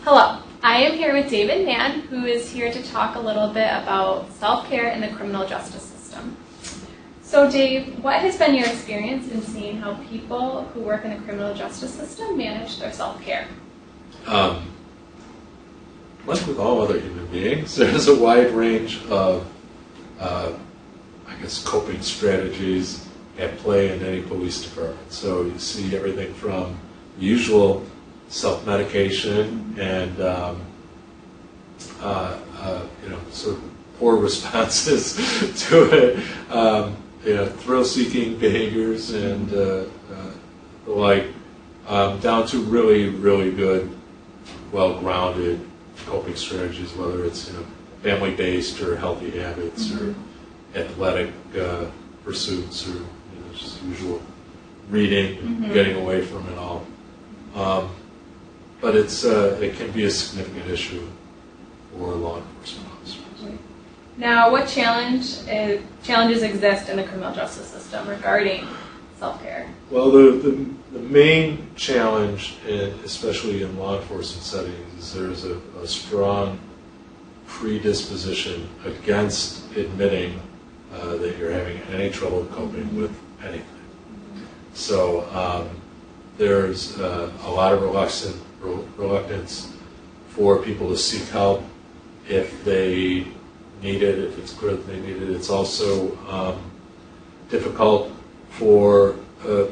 Hello, I am here with David Mann, who is here to talk a little bit about self-care in the criminal justice system. So Dave, what has been your experience in seeing how people who work in the criminal justice system manage their self-care? Like with all other human beings, there's a wide range of, coping strategies at play in any police department. So you see everything from the usual self-medication and sort of poor responses to it, thrill-seeking behaviors and the like, down to really, really good, well-grounded coping strategies, whether it's family-based or healthy habits or athletic pursuits or just usual reading, getting away from it all. But it can be a significant issue for law enforcement officers. Now, what challenges exist in the criminal justice system regarding self-care? Well, the main challenge, especially in law enforcement settings, is there's a strong predisposition against admitting that you're having any trouble coping with anything. So there's a lot of reluctance for people to seek help if they need it, if it's clear that they need it. It's also difficult for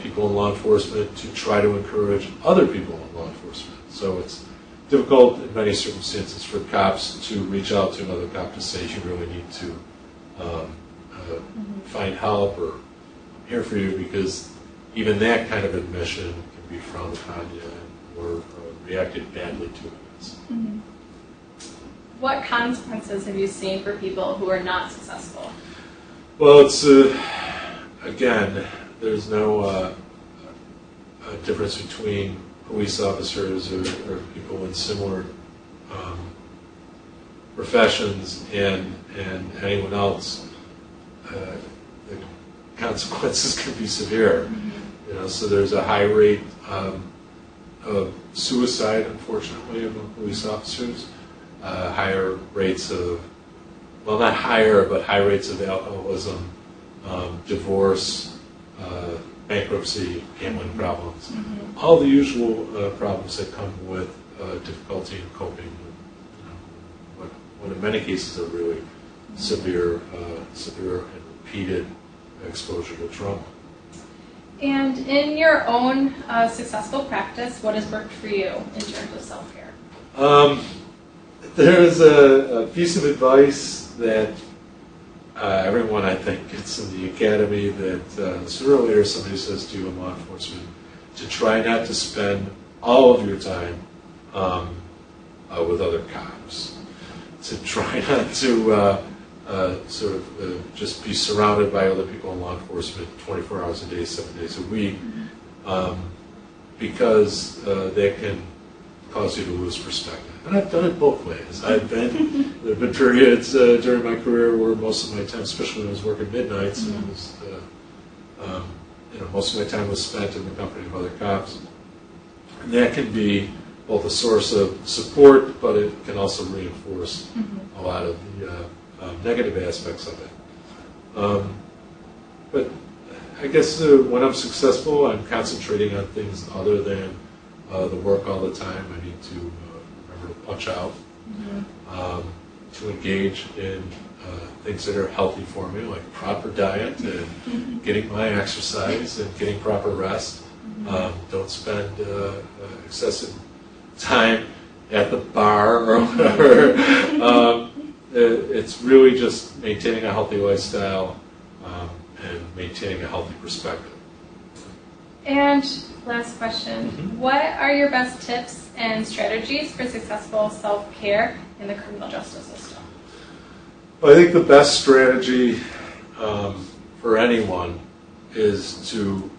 people in law enforcement to try to encourage other people in law enforcement. So it's difficult in many circumstances for cops to reach out to another cop to say, you really need to find help, or I'm here for you, because even that kind of admission can be frowned upon or reacted badly to. What consequences have you seen for people who are not successful? Well, it's, again, there's no difference between police officers or people in similar professions and anyone else. The consequences can be severe. So there's a high rate of suicide, unfortunately, among police officers. Higher rates of, well, not higher, but high rates of alcoholism, divorce, bankruptcy, gambling problems, all the usual problems that come with difficulty in coping with what in many cases are really severe and repeated exposure to trauma. And in your own successful practice, what has worked for you in terms of self-care? There's a piece of advice that everyone, I think, gets in the academy that sooner or later somebody says to you in law enforcement, to try not to spend all of your time with other cops, to try not to just be surrounded by other people in law enforcement 24 hours a day, 7 days a week, because that can cause you to lose perspective. And I've done it both ways. There have been periods during my career where most of my time, especially when I was working midnights, and most of my time was spent in the company of other cops. And that can be both a source of support, but it can also reinforce a lot of the negative aspects of it. But I guess when I'm successful, I'm concentrating on things other than the work all the time. I need to remember to punch out, to engage in things that are healthy for me, like proper diet and getting my exercise and getting proper rest. Don't spend excessive time at the bar or whatever. It's really just maintaining a healthy lifestyle and maintaining a healthy perspective. And last question, what are your best tips and strategies for successful self-care in the criminal justice system? Well, I think the best strategy for anyone is to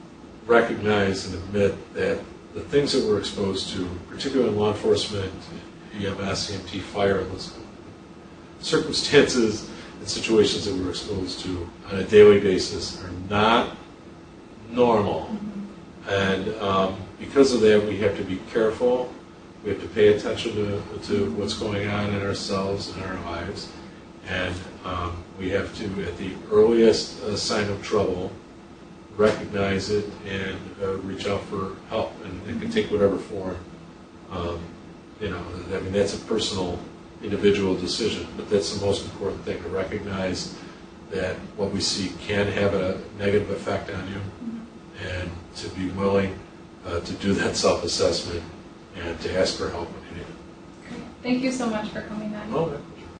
recognize and admit that the things that we're exposed to, particularly in law enforcement, EMS, EMT, fire, and those circumstances and situations that we're exposed to on a daily basis are not normal. And because of that, we have to be careful We have to pay attention to what's going on in ourselves and our lives, and we have to, at the earliest sign of trouble, recognize it and reach out for help, and it can take whatever form. I mean, that's a personal, individual decision, but that's the most important thing, to recognize that what we see can have a negative effect on you, and to be willing to do that self-assessment and to ask for help when you need it. Great. Thank you so much for coming on. Oh,